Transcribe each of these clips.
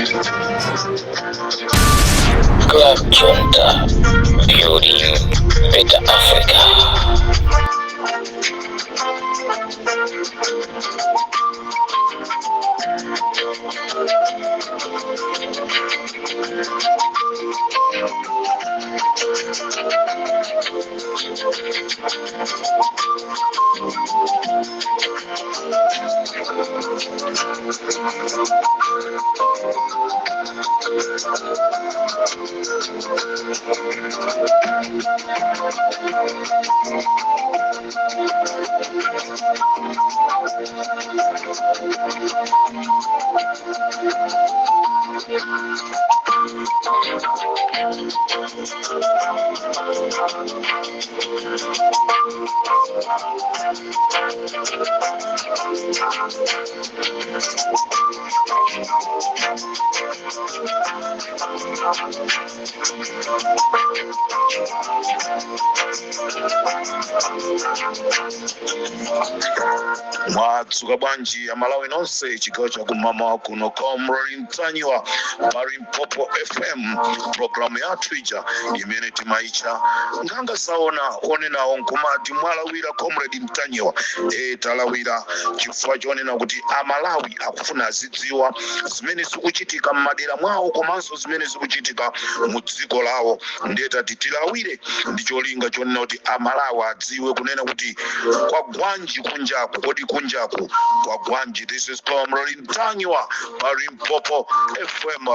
Club Junta, building better Africa. Mwatsuka bwanji ya Malawi nonse chigawo cha kumama kuno Comrade Mtanyiwa Limpopo FM programu ya Twitter imene timaicha nganga saona onenawo nkumati mwalawira Comrade Mtanyiwa talawira chifukwa chonena kuti Amalawi akufuna azidziwa zimene zikuchitika m'madera mwawo komanso zimene zikuchitika mu dziko lawo ndeta titilawire ndi cholinga chonena kuti Amalawi adziwe kunena kuti kwa gwanji kunjaku kodi kunjaku kwa gwanji. This is Comrade Mtanyiwa Limpopo FM.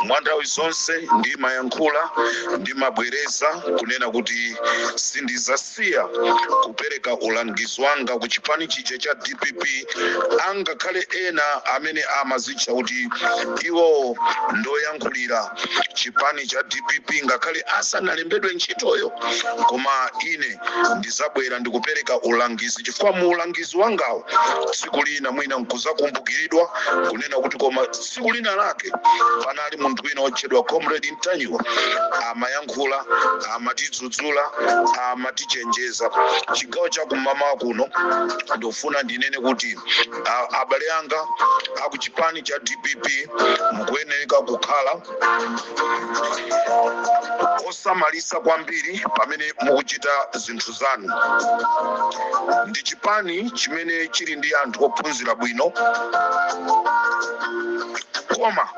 Mwandawi zonse ndima yankula ndima bwereza kunena kuti sindizasiya kupereka ulangizi wanga ku chipani chije cha DPP angakhale ena amene amazicha kuti iwo ndoyankhulira chipani cha DPP ngakhale asanalembedwe ntchitoyo, koma ine ndizabwera ndikupereka ulangizi chifukwa mu ulangizi wangawo tsiku lina mwina nkuzakumbukiridwa kunena kuti koma tsiku lina lake panali munthu wina otchedwa Comrade Mtanyiwa amayankhula, amatidzudzula, amatichenjeza. Chigawo cha kumama kuno ndofuna ndinene kuti abale anga akuchipani cha DPP mukuyeneka kukhala osamalisa kwambiri pamene mukuchita zinthu zanu. Ndi chipani chimene chili ndi anthu ophunzira bwino, koma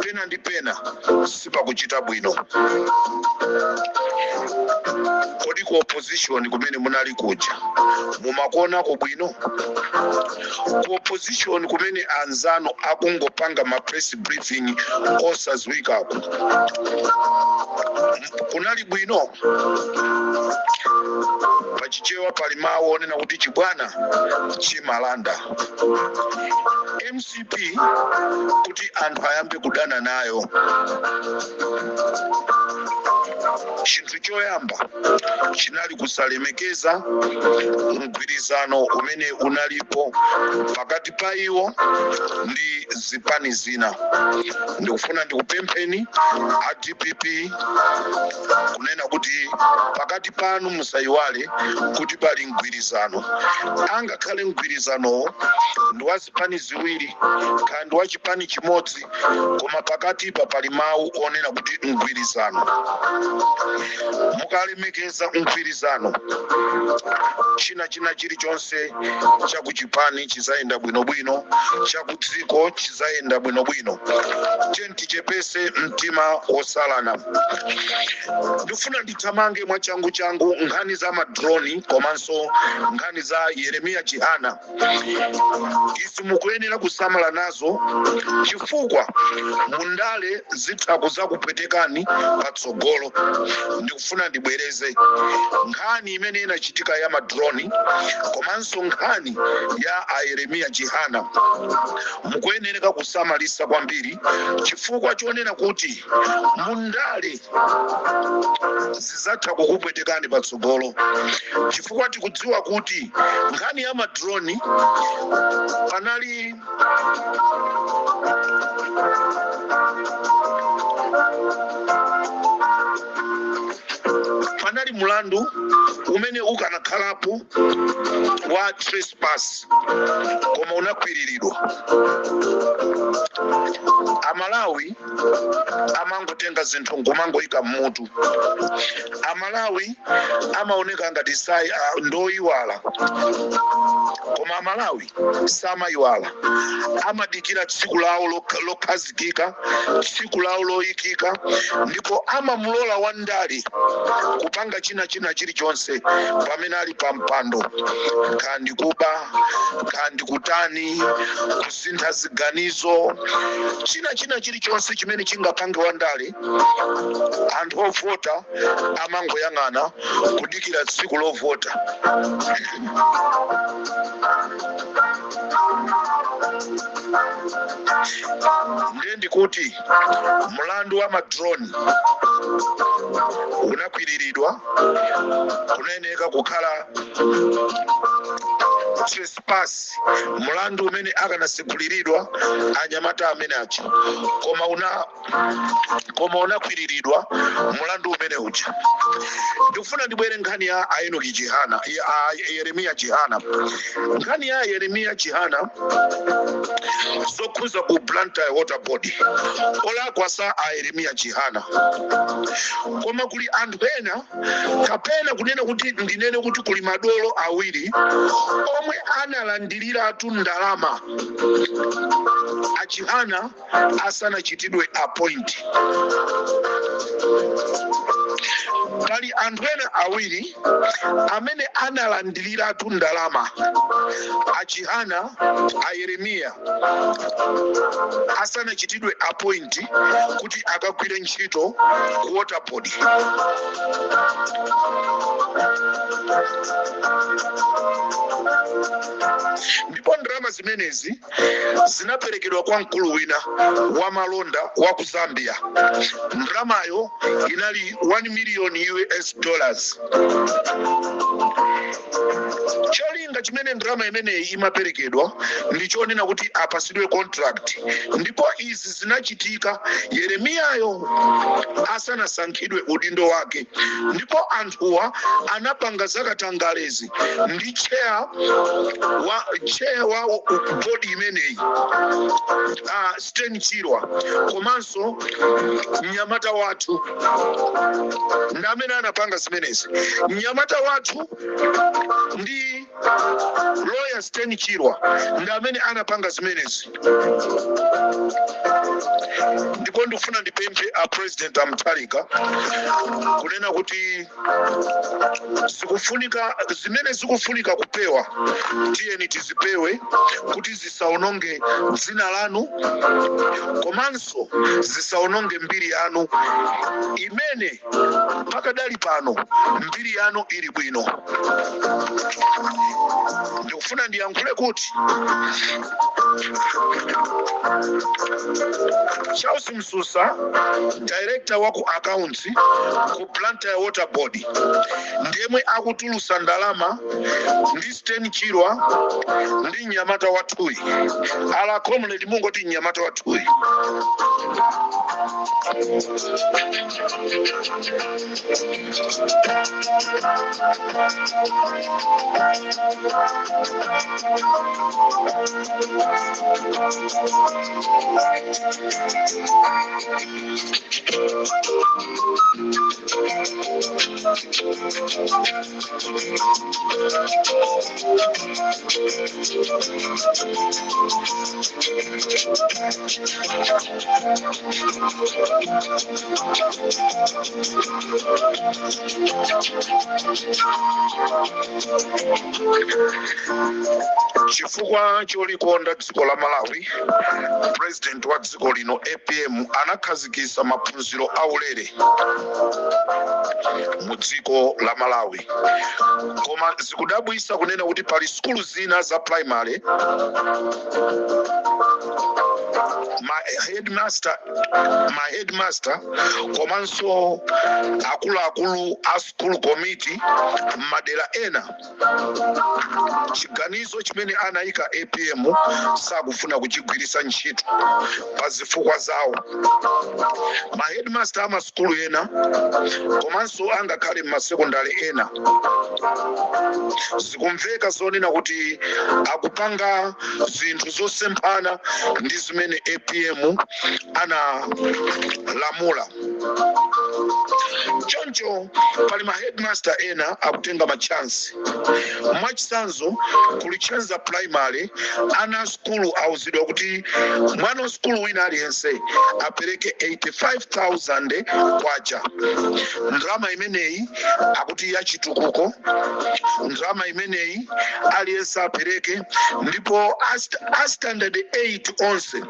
pena ndi pena sipakuchita bwino. Kodi ku opposition kumene munali kuja mumakona ko bwino? Ku opposition kumene anzano akungopanga ma press briefing osazwikako kunali bwino? Pachichewa pali mawu onena kuti chibwana chimalanda. MCP kuti anthu ayambe kudana nayo. Chinthu choyamba chinali kusalemekeza mgwirizano umene unalipo pakati pa iwo ndi zipani zina. Ndikufuna ndikupempheni a DPP kunena kuti pakati panu musayiwale kuti pali mgwirizano. Angakhale mgwirizano ndi wa zipani ziwiri kandi wa chipani chimodzi, koma pakati pa pali mawu onena kuti mgwirizano. Mukalemekeza mgwirizano, china chilichonse chakuchipani chizayenda bwinobwino, chakudziko chizayenda bwinobwino. Tichepese mtima wosalana. Ndifuna ndithamange mwachangu nkhani za madroni komanso nkhani za Yeremiya Chihana. Izi mukuyenera kusamala nazo chifukwa mundale zitha kuzakupwetekani patsogolo. patsogolo ndikufuna ndibwereze nkhani imene inachitika ya madroni komanso nkhani ya Yeremiya Chihana. Mukuyenera kusamalisa kwambiri chifukwa chonena kuti mundale zizatha kukupwetekani patsogolo, chifukwa tikudziwa kuti nkhani ya madroni panali mulandu umene ukanakhalapo wa trespass koma unakwiriridwa. Amalawi amangotenga zinthu ngumangoyika mmutu. Amalawi amaoneka ngati ndoyiwala, koma Amalawi samayiwala. Amadikira tsiku lawo lokhazikika, tsiku lawo loyikika, ndipo amamulola wandale kupanga china chilichonse pamene ali pa mpando, kandi kuba, kandi kutani, kusintha ziganizo, china chilichonse chimene chingapange wandale. Anthu ovota amangoyang'ana kudikira tsiku lovota. Ndendi kuti mulandu wa madrone unakwiriridwa, kunayenera kukhala trespass, mulandu umene akanasekuliridwa anyamata amene aja, koma unakwiriridwa mulandu umene uja. Ndikufuna ndibwere nkhani ya Enoki Chihana, Yeremiya Chihana. Nkhani ya Yeremiya Chihana zokhuza ku Blantyre water board olakwa sa Yeremiya Chihana, koma kuli anthu ena kapena kunena kuti ndinene kuti kuli madolo awiri omwe analandiriratu ndalama a Chihana asanachitidwe appoint. Pali anthu ena awiri amene analandiriratu ndalama a Chihana a Yeremiya asanachitidwe appoint kuti akagwire ntchito ku water board. Ndipo ndalama zimenezi zinaperekedwa kwa mkulu wina wa malonda wa ku Zambia. Ndalamayo inali $1 million. Cholinga chimene ndalama imeneyi imaperekedwa ndichonena kuti apasidwe contract, ndipo izi zinachitika Yeremiyayo asanasankhidwe udindo wake. Ndipo anthuwa anapanga zakatangalezi ndi chair wa body imeneyi Sten Chirwa komanso mnyamata wathu ndamene anapanga zimenezi. Mnyamata wathu ndi lawyer Sten Chirwa ndamene anapanga zimenezi. Ndipo ndikufuna ndipemphe a President Mutharika kunena kuti zimene zikufunika kupewa tiyeni tizipewe kuti zisaononge dzina lanu komanso zisaononge mbiri yanu imene pakadali pano mbiri yanu ili bwino. Ndikufuna ndiyankhule kuti Charles Msusa, director wa ku accounts ku Blantyre water board, ndemwe akutulusa ndalama ndi Sten Chirwa ndi mnyamata wathuyi. Ala comrade mungoti mnyamata wathuyi. chifukwa cholikonda dziko la Malawi, president wa dziko lino APM anakhazikitsa maphunziro aulere mu dziko la Malawi. Koma zikudabwitsa kunena kuti pali skulu zina za primary my headmaster komanso akuluakulu a school committee madera ena chiganizo chimene anayika APM sakufuna kuchigwiritsa ntchito pa zifukwa zawo. Ma headmaster ama skulu ena komanso angakhale m'masekondari ena zikumveka zonena kuti akupanga zinthu zosemphana ndi zimene APM analamula. Choncho pali ma headmaster ena akutenga machansi. Mwachitsanzo kulichenza primary ana skulu auzidwa kuti mwana wa skulu wina aliyense apereke 85,000 kwacha. Ndrama imeneyi akuti ya chitukuko, ndrama imeneyi aliyense apereke, ndipo a standard 8 onse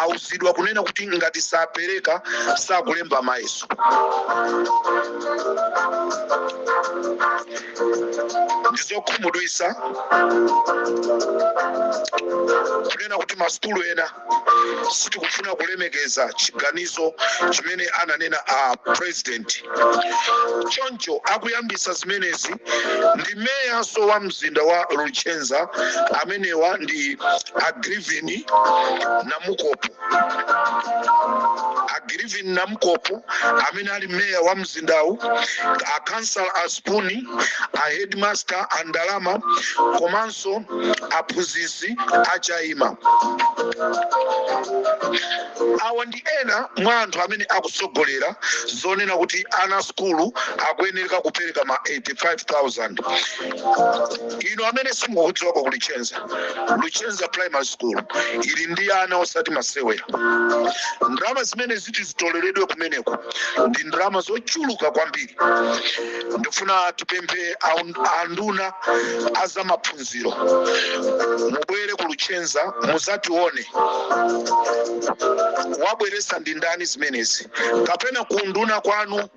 auzidwa kunena kuti ngati sapereka sakulemba mayeso. Ndizokhumudwitsa kunena kuti maskulu ena sitikufuna kulemekeza chiganizo chimene ananena a president. Choncho akuyambisa zimenezi ndi meya so wa mzinda wa Luchenza amenewa ndi Agrivin Namukopo. Agrivin Namukopo amene ali meya wa mzindawu, a council Aspuni, a headmaster Andalama komanso aphunzitsi achaima. Awa ndi ena mwa anthu amene akusogolera zonena kuti ana skulu akuyenera kupereka ma 85,000. Ino amene simukudziwa kwa Luchenza primary school ili ndi ana osati masewera. Ndrama zimene zitoleredwe kumeneko ndi ndrama zochuluka kwambiri. Ndifuna tipemphe anduna aza maphunziro mubwere ku Luchenza muzatione wabweresa ndi ndani zimenezi, kapena kunduna kwanu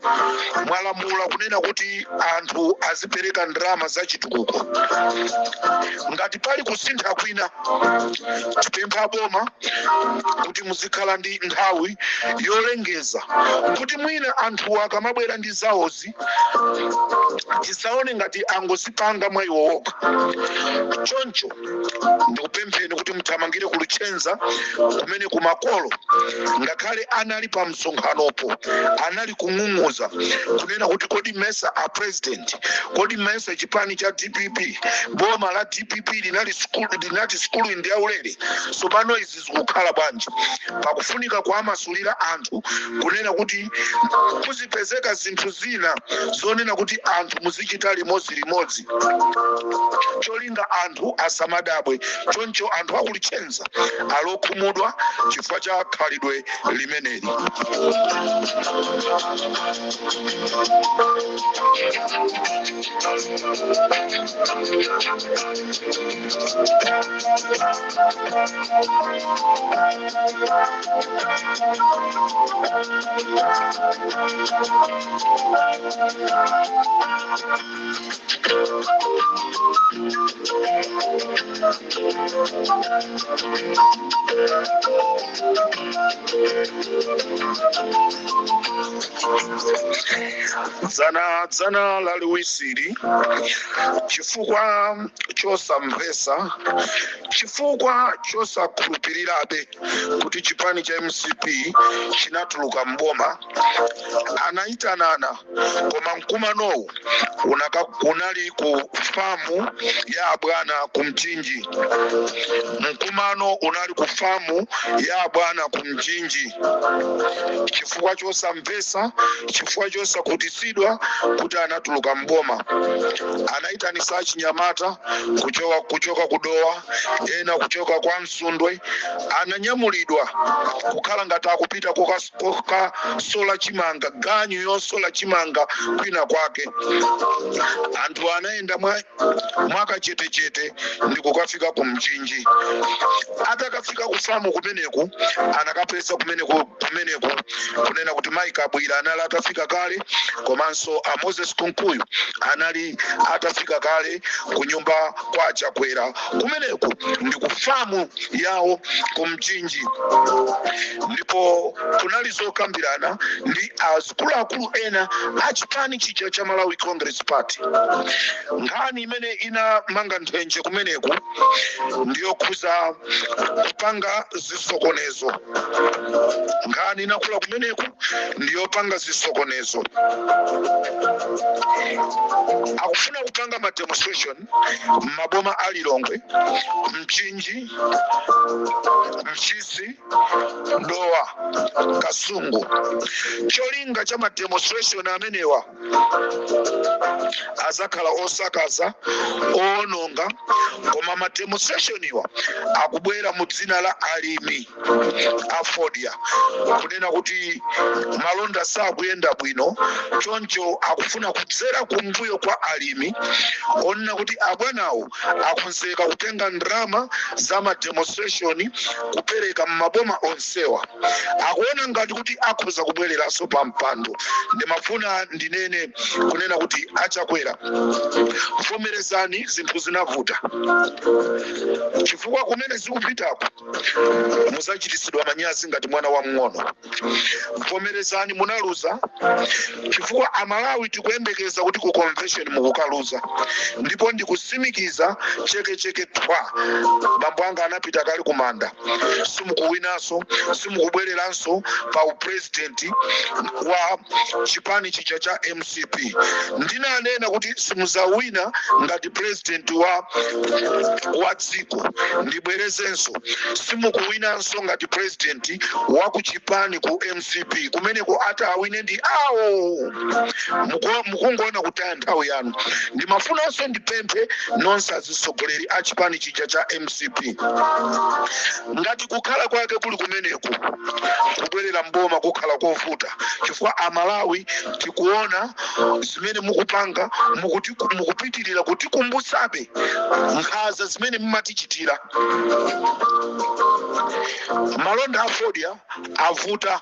mwalamula kunena kuti anthu azipereka ndrama za chitukuko. Ngati pali kusintha kwina tipempha boma kuti muzikhala ndi nthawi yolengeza kuti mwina anthu akamabwera ndi zawozi tisaone ngati angozipanga mwa iwo okha. Choncho ndikupempheni kuti muthamangire ku Luchenza kumene kumakolo ngakhale anali pa msonkhanopo anali kung'ung'uza kunena kuti kodi mesa a president, kodi mesa chipani cha DPP, boma la DPP linati skulu ndi aulere. So pano izi zikukhala bwanji pakufunika kumasulira anthu kunena kuti kuzipezeka zinthu zina zonena kuti anthu muzichita limodzi cholinga anthu asamadabwe. Choncho anthu aku Luchenza alokhumudwa chifukwa cha khalidwe limeneli. Dzana la liwisiri chifukwa chosamvesa, chifukwa chosakhulupirirabe kuti chipani cha MCP chinatuluka mboma, anayitanana koma mkumanowu unali ku famu ya bwana kumchinji. Mkumano unali ku famu ya bwana kumchinji. Chifukwa chosamvesa, chifukwa chosakutisidwa kuti anatuluka mboma. Anaitanisa achinyamata kuchoka kudowa, ena kuchoka kwa Msundwe, ananyamulidwa kukhala ngati akupita koka sola chimanga, ganyu yosola chimanga kwina kwake. Anthu anaenda mwaka chete ndi kukafika ku mchinji. Atakafika kufamu kumeneku, anakapesa kumeneku kunena kuti Mike Abwira anali atafika kale, komanso Moses Kunkuyu anali atafika kale ku nyumba kwa Chakwera. Kumeneku ndi kufamu yawo ku mchinji. Ndipo kunali zokambirana ndi akuluakulu ena achipani chija cha Malawi Congress Party. Nkhani imene ina manga nthenje kumeneku ndiyo khuza kupanga zisokonezo. Nkhani inakula kumeneku ndiyo panga zisokonezo. Akufuna kupanga ma demonstration maboma alilongwe, Mchinji, Mchisi, Dowa, Kasungu. Cholinga cha ma demonstration amenewa azakhala osakaza, ononga, koma ma demonstration iwa akubwera mu dzina la alimi afodia, kunena kuti malonda sakuyenda bwino, choncho akufuna kudzera kumbuyo kwa alimi, onena kuti abwanawo akunzeka kutenga ndrama za ma demonstration kupereka maboma onsewa. Akuona ngati kuti akhoza kubwereraso pa mpando. Ndimafuna ndinene kunena kuti Achakwera, vomerezani zinthu zinavuta. Chifukwa kumene zikupitako muzachitisidwa manyazi ngati mwana wa mng'ono. Vomerezani munaluza, chifukwa Amalawi tikuyembekeza kuti ku convention mukukaluza. Ndipo ndikusimikiza cheke twa bambo anga anapita kale kumanda. Simukuwinaso, simukubwereranso pa upresident wa chipani chija cha MCP. Ndinanena kuti simuzawina ngati president wa dziko. Ndibwerezenso, simukuwinanso ngati president wa kuchipani ku MCP. Kumeneko ata awine ndi awo. Mukungoona kutaya nthawi yanu. Ndimafunanso ndipemphe nonse azisogoleri a chipani chija cha MCP. Ngati kukhala kwake kuli kumeneku, kubwerera mboma kukhala kovuta. Chifukwa Amalawi tikuona zimene mukupanga, mukupitirira kuti kumbusabe nkhaza zimene mumatichitira. Malonda afodia avuta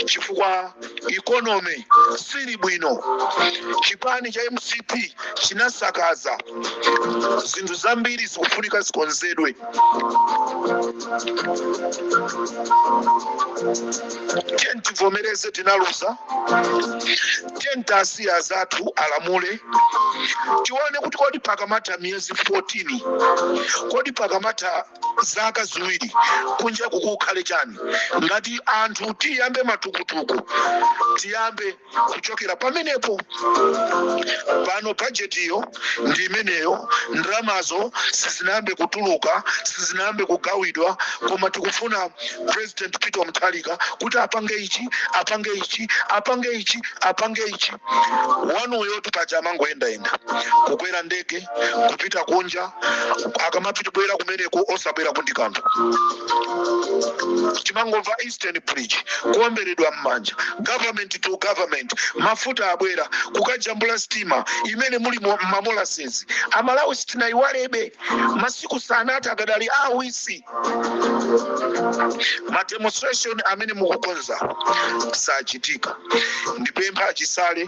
chifukwa economy sili bwino. Chipani cha MCP chinasakaza zinthu zambiri zikufunika zikonzedwe. Tivomereze tinaluza, tasiya zathu alamule. Tione kuti kodi pakamata miyezi 14, kodi pakamata zaka ziwiri, kunja kukukhale chani. Ngati anthu tiyambe matukutuku, tiyambe kuchokera pamenepo. Pano budget iyo ndi imeneyo, ndramazo sizinambe kutuluka, sizinambe kugawidwa, koma tikufuna President Peter Mutharika kuti apange ichi, apange ichi, apange ichi, apange ichi. Wanuyo tupachama ngoenda kukwera ndege kupita kunja, akamapita bwera kumeneko osabwera kundikanto. Chimangova Eastern Bridge kuomberedwa mmanja, government to government, mafuta abwera kukajambula stima imene muli mamolasses. Amalawi sitina iwalebe masiku sanata agadali awisi. Ma demonstration amene mukukonza sachitika. Ndipempha achisale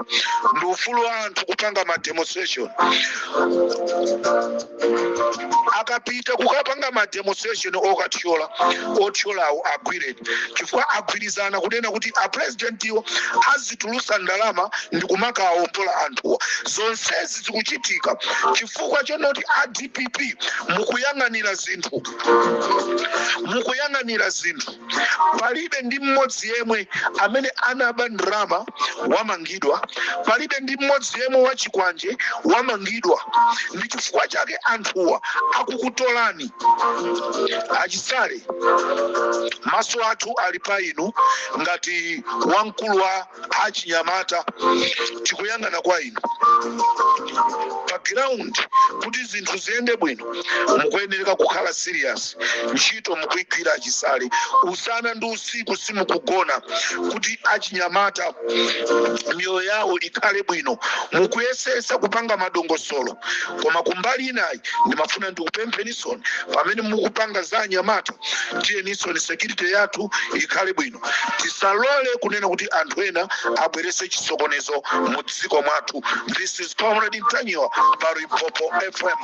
ndi ufulu wa anthu kupanga ma demonstration. Akapita kukapanga ma demonstration othyolawo agwire. Chifukwa agwirizana kunena kuti a president iwo azitulusa ndalama ndi kumaka awombola anthuwa. Zonsezi zikuchitika chifukwa chonoti a DPP mukuyang'anira zinthu, mukuyang'anira zinthu palibe ndi mmodzi yemwe amene anaba ndrama wamangidwa, palibe ndi mmodzi yemwe wachikwanje wamangidwa. Ndi chifukwa chake anthuwa akukutolani. Achisale maso athu ali pa inu ngati wamkulu wa achinyamata, tikuyang'ana kwa inu pa ground kuti zinthu ziyende bwino. Mukuyenera kukhala serious, ntchito mukuyigwira achisale usana ndi usiku, simukugona kuti achinyamata miyoyo yawo ikhale bwino. Mukuyesesa kupanga madongosolo, koma kumbali inayi ndimafuna ndikupemphenisoni pamene mukupanga za anyamata, tiyenisoni security yathu ikhale bwino. Tisalole kunena kuti anthu ena abwerese chisokonezo mu dziko mwathu. This is Comrade Ntanyiwa pa Limpopo FM.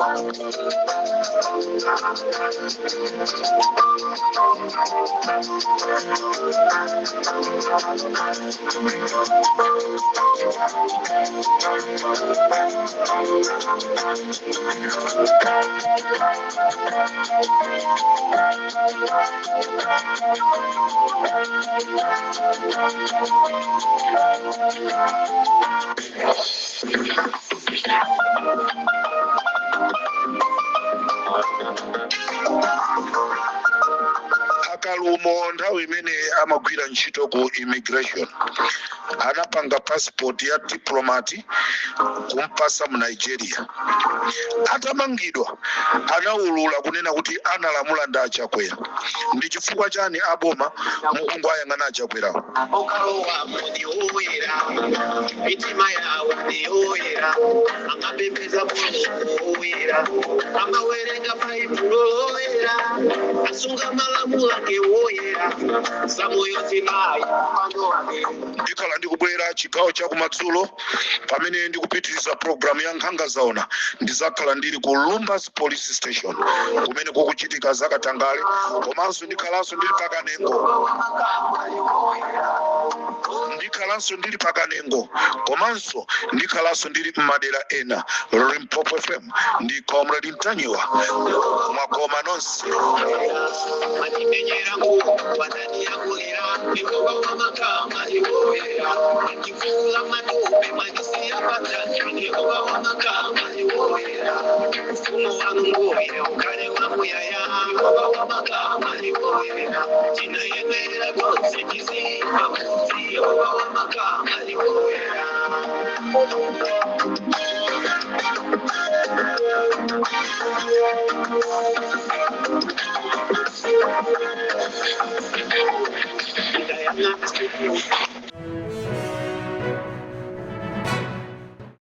Akalumo nthawi imene amagwira ntchito ku immigration anapanga passport ya diplomati kumpasa mu Nigeria. Atamangidwa anaulula kunena kuti analamula ndi achakwera. Ndi chifukwa chani aboma mukungu ayang'ana achakwerawo? Okalowa mudi oyera, mitima yawo ndi oyera, amapembeza Mulungu oyera, amawerenga Baibulo oyera, asunga malamulo ake oyera, samoyo zinayi pano ake. Ndikhala ndikubwera chigawo cha kumadzulo pamene ndikupitiriza program ya Nkhanga Zaona. Ndizakhala ndili ku Lumbas Police Station kumene kukuchitika zakatangale, komanso ndikhalanso ndili pakanengo. Ndikhalanso ndili pakanengo, komanso ndikhalanso ndili m'madera ena. Limpopo FM ndi Comrade Ntanyiwa, mwakoma nonse.